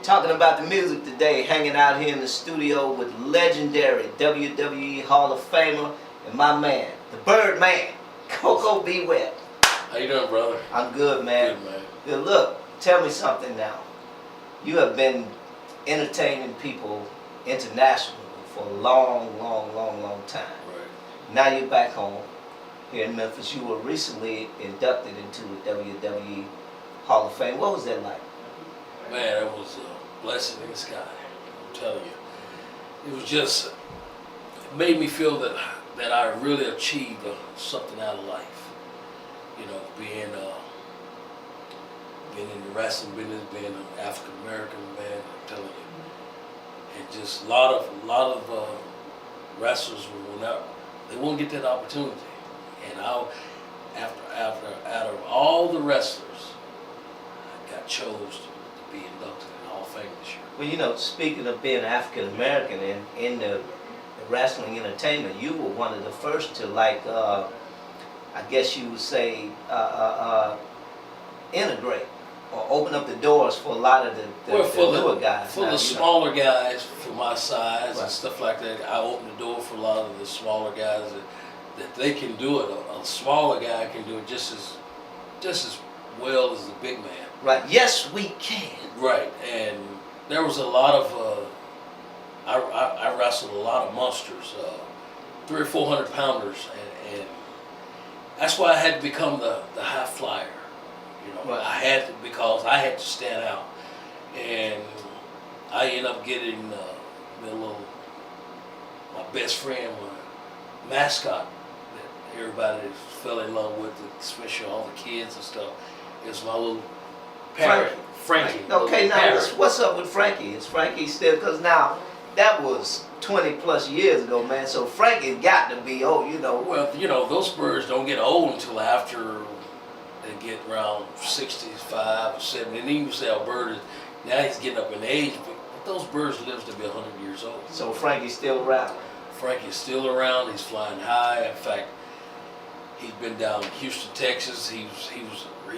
Talking about the music today, hanging out here in the studio with legendary WWE Hall of Famer and my man, the Birdman, CoCo B. Ware. How you doing, brother? I'm good, man. Good, man. Good. Look, tell me something now. You have been entertaining people internationally for a long time. Right. Now you're back home here in Memphis. You were recently inducted into the WWE Hall of Fame. What was that like? Man, that was a blessing in the sky. I'm telling you. It was just, it made me feel that I really achieved something out of life. You know, being in the wrestling business, being an African American man, I'm telling you. And just a lot of wrestlers they won't get that opportunity. And out of all the wrestlers, I got chose to be inducted in the Hall of Fame this year. Well, you know, speaking of being African American and in the wrestling entertainment, you were one of the first to, like, I guess you would say, integrate or open up the doors for a lot of the newer guys. For the smaller guys, for my size and stuff like that, I opened the door for a lot of the smaller guys that they can do it. A smaller guy can do it just as well as the big man. Right. Yes, we can. Right. And there was a lot of I wrestled a lot of monsters, 300 or 400 pounders, and that's why I had to become the high flyer. You know, right. I had to, because I had to stand out, and I ended up getting my best friend, my mascot that everybody fell in love with, especially all the kids and stuff. It's my little parrot, Frankie. Okay, now what's up with Frankie? Is Frankie still? Because now that was 20 plus years ago, man. So Frankie got to be old, you know. Well, you know, those birds don't get old until after they get around 65 or 70. And even say a bird now he's getting up in age, but those birds live to be 100 years old. So Frankie's still around. Frankie's still around. He's flying high. In fact, he's been down in Houston, Texas. He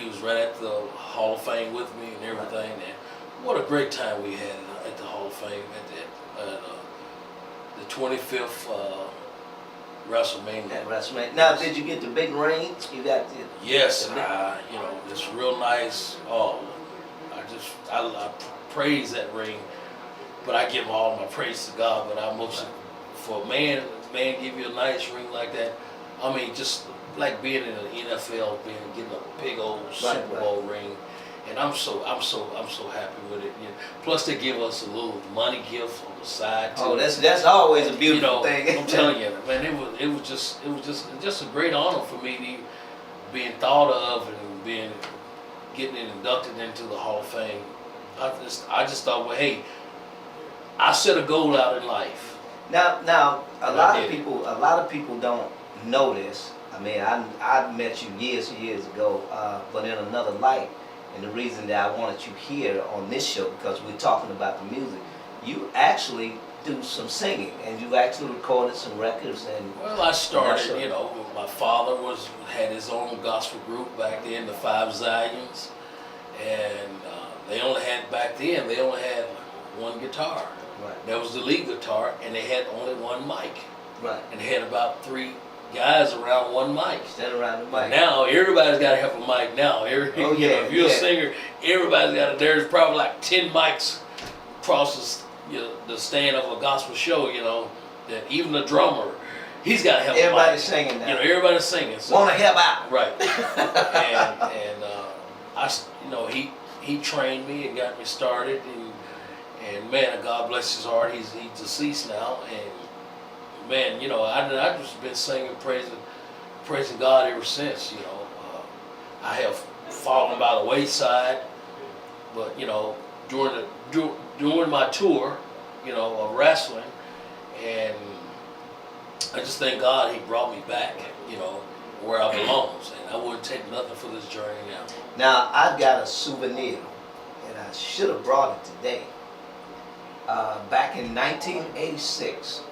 was right at the Hall of Fame with me and everything. And what a great time we had at the Hall of Fame at the 25th WrestleMania. At WrestleMania. Now, did you get the big ring? You got the yes. You know, it's real nice. Oh, I praise that ring, but I give all my praise to God. But I mostly for a man give you a nice ring like that. I mean, just like being in the NFL, getting a big old Super Bowl ring, and I'm so happy with it. You know, plus they give us a little money gift on the side too. Oh, that's always a beautiful thing. I'm telling you, man, it was just a great honor for me to being thought of and getting inducted into the Hall of Fame. I just thought, well, hey, I set a goal out in life. Now, a lot of people don't know this. I mean, I met you years and years ago, but in another light. And the reason that I wanted you here on this show, because we're talking about the music, you actually do some singing, and you actually recorded some records. And well, I started, you know, my father had his own gospel group back then, the Five Zions, and they only had one guitar. Right. That was the lead guitar, and they had only one mic. Right. And they had about 3 guys around one mic. Stand around the mic. Now everybody's got to have a mic now. If you're a singer, everybody's got. There's probably like 10 mics across the stand of a gospel show. You know, that even the drummer, he's got to have a mic. Everybody's singing now. You know, everybody's singing. So, want to help out. Right. and he trained me and got me started, and man, God bless his heart, he's deceased now, and man, you know, I've just been singing, praising God ever since. You know, I have fallen by the wayside, but you know, during my tour, you know, of wrestling, and I just thank God he brought me back, you know, where I belong, and I wouldn't take nothing for this journey now. Now, I've got a souvenir, and I should have brought it today. Back in 1986,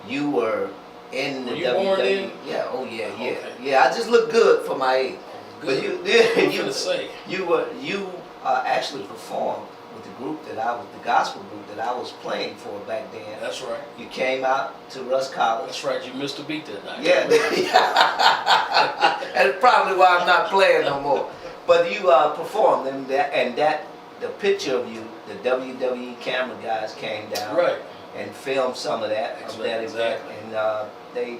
you were in the WWE. Born in? Yeah, Okay. yeah. I just look good for my age. Good. But You actually performed with the group that I was, the gospel group that I was playing for back then. That's right. You came out to Russ College. That's right. You missed a beat that night. Yeah. That's probably why I'm not playing no more. But you performed, and that the picture of you, the WWE camera guys came down Right. and filmed some of that, Exactly. and they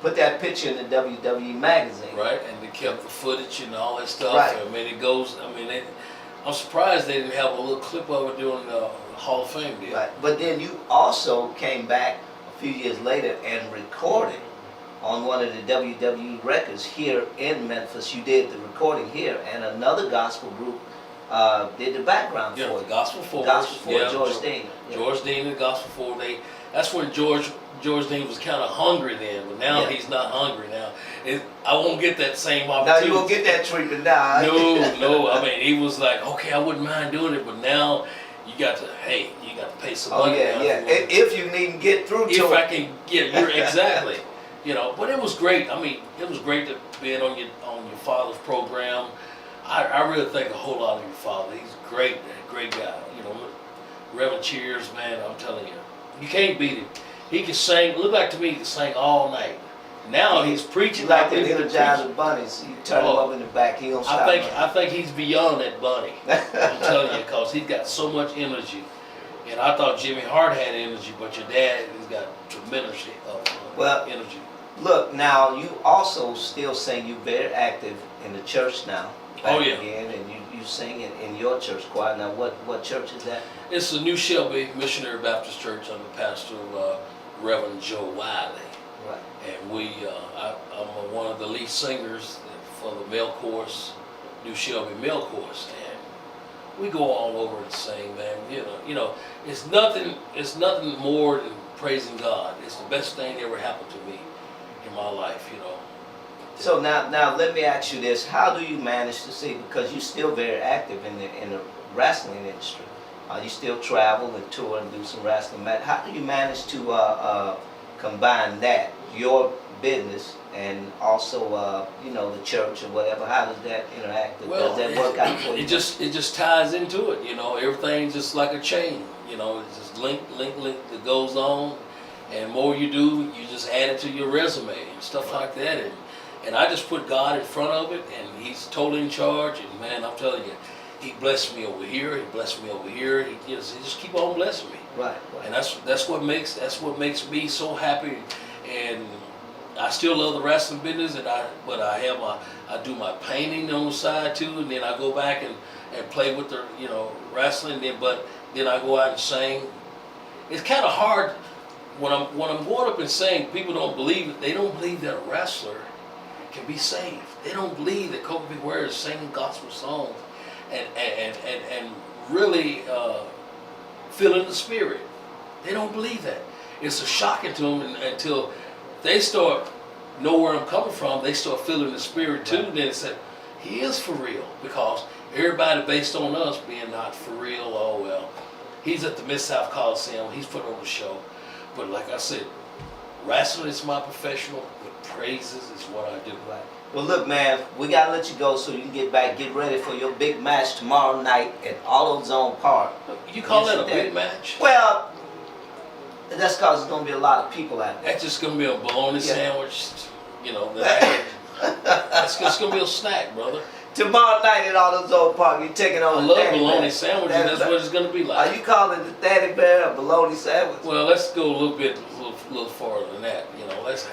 put that picture in the WWE magazine. Right, and they kept the footage and all that stuff. Right. I mean, it goes. I mean, I'm surprised they didn't have a little clip of it during the Hall of Fame deal. Right. But then you also came back a few years later and recorded on one of the WWE records here in Memphis. You did the recording here, and another gospel group did the background Yeah, for the it. Gospel Forward. Gospel Forward, Yeah, George Dean. Yeah. George Dean and the Gospel Forward. That's when George Dean was kind of hungry then, but now Yeah. he's not hungry now. I won't get that same Now opportunity. you won't get that treatment now. No. I mean, he was like, okay, I wouldn't mind doing it, but now you got to pay some Oh money. yeah, now yeah. If you need to get through to If I it. can get, you're exactly. You know, but it was great. I mean, it was great to be on your father's program. I really think a whole lot of your father. He's great guy. You know, Reverend Cheers, man. I'm telling you, you can't beat him. He can sing. Look like to me, he can sing all night. Now he's preaching like the he's been Energizer bunnies. You turn him up in the back, he don't stop. I think he's beyond that bunny. I'm telling you, because he's got so much energy. And I thought Jimmy Hart had energy, but your dad has got tremendous energy. Look, now you also still sing. You're very active in the church now. Oh yeah. Again, and you sing in your church choir. Now, what church is that? It's the New Shelby Missionary Baptist Church under Pastor Reverend Joe Wiley. Right. And I'm one of the lead singers for the male chorus, New Shelby male chorus, and we go all over and sing, man. You know, it's nothing more than praising God. It's the best thing that ever happened to me in my life, you know. So now let me ask you this: how do you manage to see? Because you're still very active in the wrestling industry. You still travel and tour and do some wrestling match. How do you manage to combine that, your business, and also the church or whatever? How does that interact? Well, does that work out for you? It just ties into it, you know. Everything's just like a chain, you know. It's just link that goes on, and more you do, you just add it to your resume and stuff like that. And I just put God in front of it, and He's totally in charge. And man, I'm telling you, He blessed me over here. He blessed me over here. He just keep on blessing me. Right. And that's what makes me so happy. And I still love the wrestling business, but I do my painting on the side too, and then I go back and play with the wrestling. But then I go out and sing. It's kind of hard when I'm going up and sing. People don't believe it. They don't believe that a wrestler can be saved. They don't believe that CoCo Ware is singing gospel songs and really feeling the Spirit. They don't believe that. It's a shocking to them until they start know where I'm coming from. They start feeling the Spirit too. Right. And then they say, He is for real, because everybody based on us being not for real. Oh well, he's at the Mid-South Coliseum. He's putting on a show. But like I said, wrestling is my professional. Praises is what I do. Right. Well, look, man, we gotta let you go so you can get ready for your big match tomorrow night at AutoZone Park. You call that a big match? Well, that's because there's gonna be a lot of people out there. That's just gonna be a bologna sandwich, you know. That's just gonna be a snack, brother. Tomorrow night at AutoZone Park, you're taking on I love bologna sandwiches, and that's what it's gonna be like. Are you calling the Daddy Bear a bologna sandwich? Well, let's go a little farther than that. You know, let's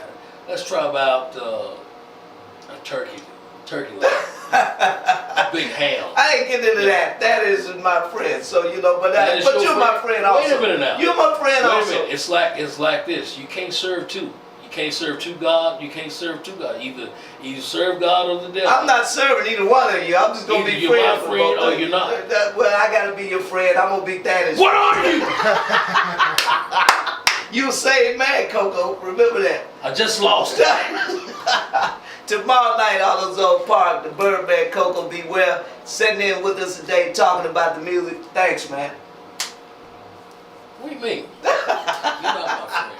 try about a turkey leg, a big ham. I ain't getting into that. That is my friend. So but you're my friend also. Wait a minute now. You're my friend also. Wait a minute. It's like this. You can't serve two. You can't serve two God. You can't serve two God. Either serve God or the devil. I'm not serving either one of you. I'm just gonna be you're friends. my friend or you're not. Well, I gotta be your friend. I'm gonna be Thaddeus. What are you? You a saved man, CoCo. Remember that. I just lost it. Tomorrow night, AutoZone Park, the Birdman CoCo be well, sitting in with us today talking about the music. Thanks, man. What do you mean? You're not my friend.